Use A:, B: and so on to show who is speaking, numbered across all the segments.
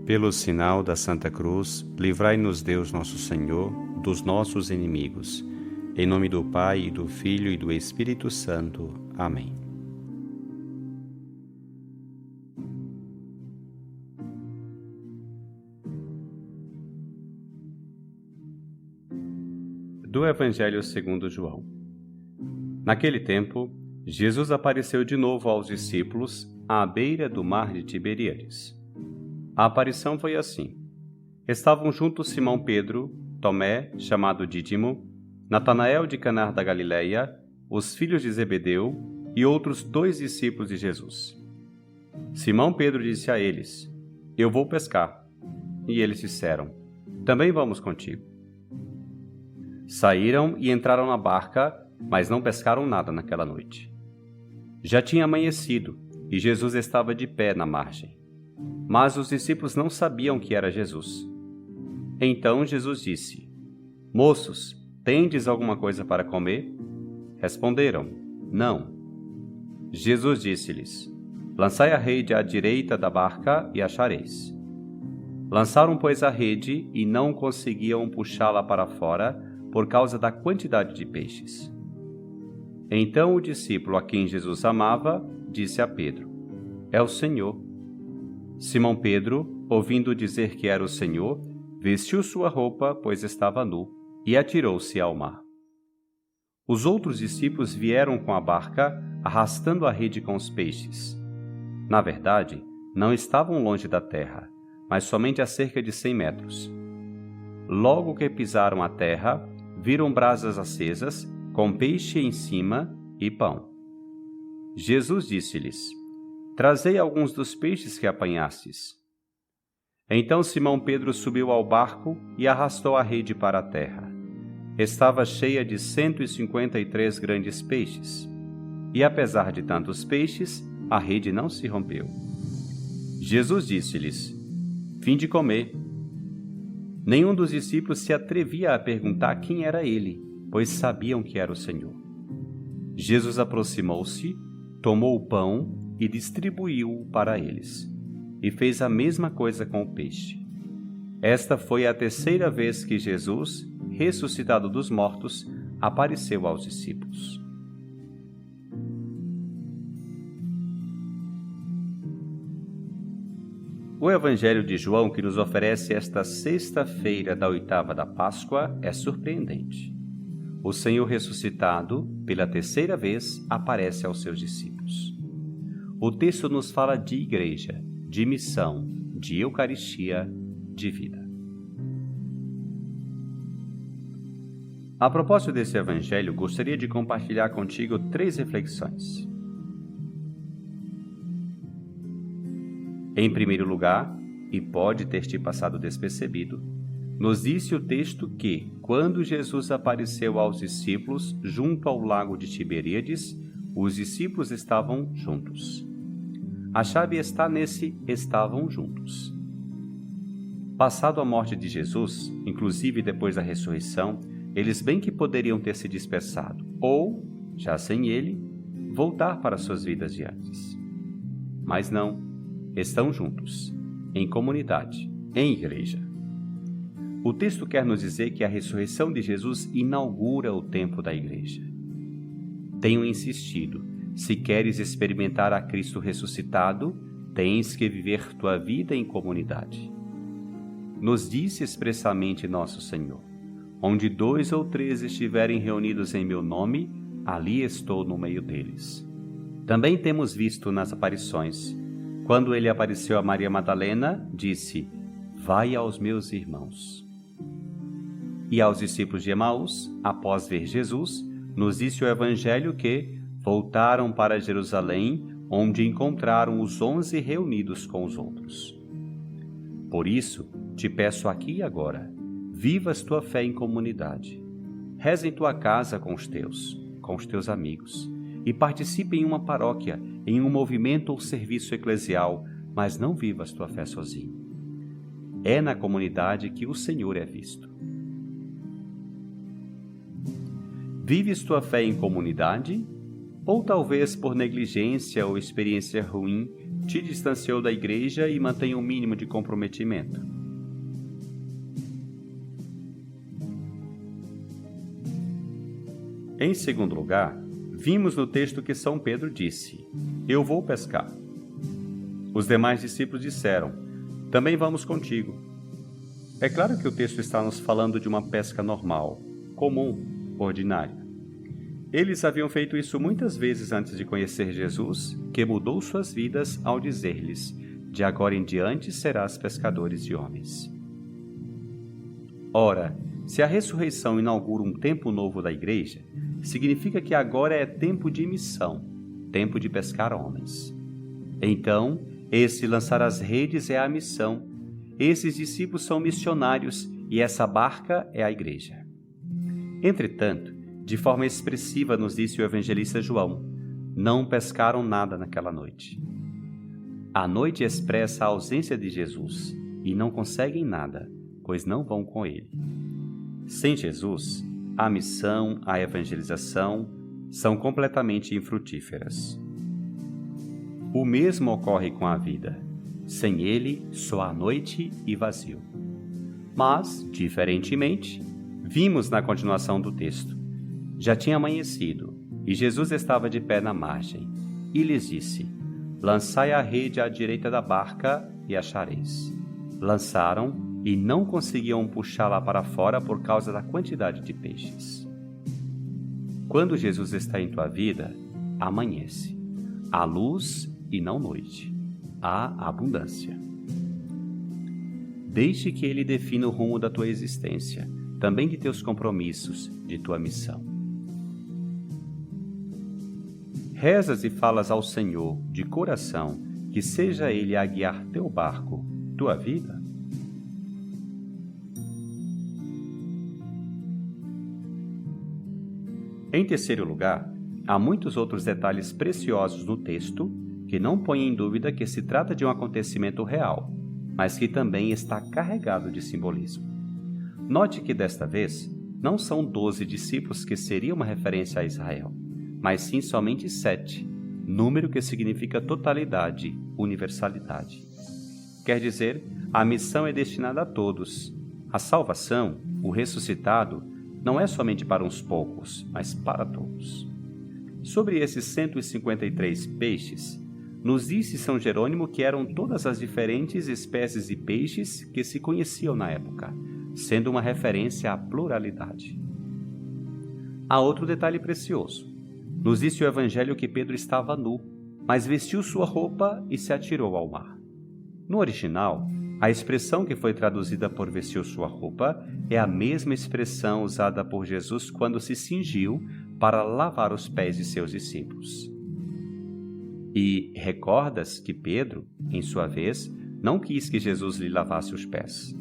A: Pelo sinal da Santa Cruz, livrai-nos Deus nosso Senhor dos nossos inimigos. Em nome do Pai, e do Filho e do Espírito Santo. Amém. Do Evangelho segundo João. Naquele tempo, Jesus apareceu de novo aos discípulos à beira do mar de Tiberíades. A aparição foi assim. Estavam juntos Simão Pedro, Tomé, chamado Dídimo, Natanael de Caná da Galileia, os filhos de Zebedeu e outros 2 discípulos de Jesus. Simão Pedro disse a eles: Eu vou pescar. E eles disseram: Também vamos contigo. Saíram e entraram na barca, mas não pescaram nada naquela noite. Já tinha amanhecido e Jesus estava de pé na margem. Mas os discípulos não sabiam que era Jesus. Então Jesus disse: Moços, tendes alguma coisa para comer? Responderam: Não. Jesus disse-lhes: Lançai a rede à direita da barca e achareis. Lançaram, pois, a rede e não conseguiam puxá-la para fora por causa da quantidade de peixes. Então o discípulo a quem Jesus amava disse a Pedro: É o Senhor. Simão Pedro, ouvindo dizer que era o Senhor, vestiu sua roupa, pois estava nu, e atirou-se ao mar. Os outros discípulos vieram com a barca, arrastando a rede com os peixes. Na verdade, não estavam longe da terra, mas somente a cerca de 100 metros. Logo que pisaram a terra, viram brasas acesas, com peixe em cima e pão. Jesus disse-lhes: Trazei alguns dos peixes que apanhastes. Então Simão Pedro subiu ao barco e arrastou a rede para a terra. Estava cheia de 153 grandes peixes. E apesar de tantos peixes, a rede não se rompeu. Jesus disse-lhes: Vinde comer. Nenhum dos discípulos se atrevia a perguntar quem era ele, pois sabiam que era o Senhor. Jesus aproximou-se, tomou o pão e distribuiu-o para eles, e fez a mesma coisa com o peixe. Esta foi a 3ª vez que Jesus, ressuscitado dos mortos, apareceu aos discípulos. O Evangelho de João, que nos oferece esta sexta-feira da 8ª da Páscoa, é surpreendente. O Senhor ressuscitado, pela 3ª vez, aparece aos seus discípulos. O texto nos fala de igreja, de missão, de Eucaristia, de vida. A propósito desse Evangelho, gostaria de compartilhar contigo 3 reflexões. Em primeiro lugar, e pode ter te passado despercebido, nos disse o texto que, quando Jesus apareceu aos discípulos junto ao lago de Tiberíades, os discípulos estavam juntos. A chave está nesse "estavam juntos". Passado a morte de Jesus, inclusive depois da ressurreição, eles bem que poderiam ter se dispersado, ou, já sem ele, voltar para suas vidas de antes. Mas não, estão juntos, em comunidade, em igreja. O texto quer nos dizer que a ressurreição de Jesus inaugura o tempo da igreja. Tenho insistido: se queres experimentar a Cristo ressuscitado, tens que viver tua vida em comunidade. Nos disse expressamente nosso Senhor: Onde 2 ou 3 estiverem reunidos em meu nome, ali estou no meio deles. Também temos visto nas aparições. Quando ele apareceu a Maria Madalena, disse: Vai aos meus irmãos. E aos discípulos de Emaús, após ver Jesus, nos disse o Evangelho que voltaram para Jerusalém, onde encontraram os 11 reunidos com os outros. Por isso, te peço aqui e agora, vivas tua fé em comunidade. Reza em tua casa com os teus amigos, e participe em uma paróquia, em um movimento ou serviço eclesial, mas não vivas tua fé sozinho. É na comunidade que o Senhor é visto. Vives tua fé em comunidade? Ou talvez por negligência ou experiência ruim, te distanciou da igreja e mantém um mínimo de comprometimento. Em segundo lugar, vimos no texto que São Pedro disse: "Eu vou pescar." Os demais discípulos disseram: "Também vamos contigo." É claro que o texto está nos falando de uma pesca normal, comum, ordinária. Eles haviam feito isso muitas vezes antes de conhecer Jesus, que mudou suas vidas ao dizer-lhes: "De agora em diante serás pescadores de homens." Ora, se a ressurreição inaugura um tempo novo da igreja, significa que agora é tempo de missão, tempo de pescar homens. Então, esse lançar as redes é a missão. Esses discípulos são missionários e essa barca é a igreja. Entretanto, de forma expressiva nos disse o evangelista João: "Não pescaram nada naquela noite." A noite expressa a ausência de Jesus e não conseguem nada, pois não vão com ele. Sem Jesus, a missão, a evangelização são completamente infrutíferas. O mesmo ocorre com a vida. Sem ele, só há noite e vazio. Mas, diferentemente, vimos na continuação do texto: já tinha amanhecido, e Jesus estava de pé na margem, e lhes disse: "Lançai a rede à direita da barca e achareis." Lançaram e não conseguiam puxá-la para fora por causa da quantidade de peixes. Quando Jesus está em tua vida, amanhece. Há luz e não noite. Há abundância. Deixe que Ele defina o rumo da tua existência, também de teus compromissos, de tua missão. Rezas e falas ao Senhor de coração que seja Ele a guiar teu barco, tua vida? Em terceiro lugar, há muitos outros detalhes preciosos no texto que não põem em dúvida que se trata de um acontecimento real, mas que também está carregado de simbolismo. Note que desta vez não são 12 discípulos que seria uma referência a Israel, mas sim somente 7, número que significa totalidade, universalidade. Quer dizer, a missão é destinada a todos. A salvação, o ressuscitado, não é somente para uns poucos, mas para todos. Sobre esses 153 peixes, nos disse São Jerônimo que eram todas as diferentes espécies de peixes que se conheciam na época, sendo uma referência à pluralidade. Há outro detalhe precioso. Nos disse o Evangelho que Pedro estava nu, mas vestiu sua roupa e se atirou ao mar. No original, a expressão que foi traduzida por vestiu sua roupa é a mesma expressão usada por Jesus quando se cingiu para lavar os pés de seus discípulos. E recordas que Pedro, em sua vez, não quis que Jesus lhe lavasse os pés.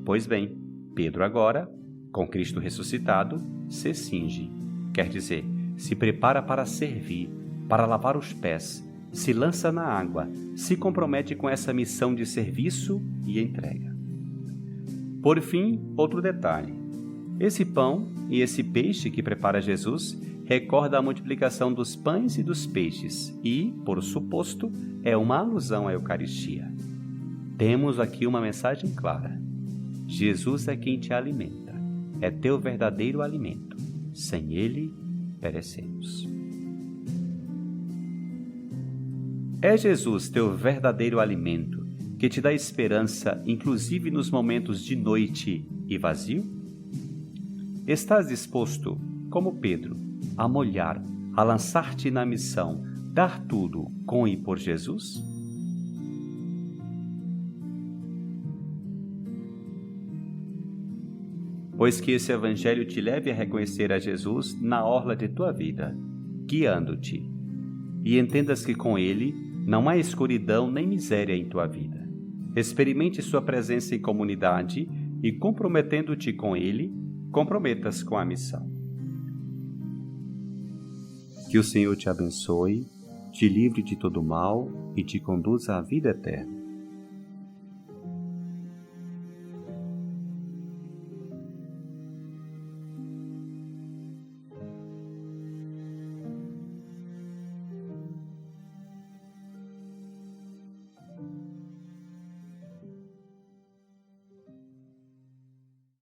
A: Pois bem, Pedro agora, com Cristo ressuscitado, se cinge, quer dizer, se prepara para servir, para lavar os pés, se lança na água, se compromete com essa missão de serviço e entrega. Por fim, outro detalhe. Esse pão e esse peixe que prepara Jesus recorda a multiplicação dos pães e dos peixes e, por suposto, é uma alusão à Eucaristia. Temos aqui uma mensagem clara. Jesus é quem te alimenta, é teu verdadeiro alimento. Sem ele, perecemos. É Jesus teu verdadeiro alimento, que te dá esperança, inclusive nos momentos de noite e vazio? Estás disposto, como Pedro, a molhar, a lançar-te na missão, dar tudo com e por Jesus? Pois que esse Evangelho te leve a reconhecer a Jesus na orla de tua vida, guiando-te, e entendas que com Ele não há escuridão nem miséria em tua vida. Experimente sua presença em comunidade e, comprometendo-te com Ele, comprometas com a missão. Que o Senhor te abençoe, te livre de todo mal e te conduza à vida eterna.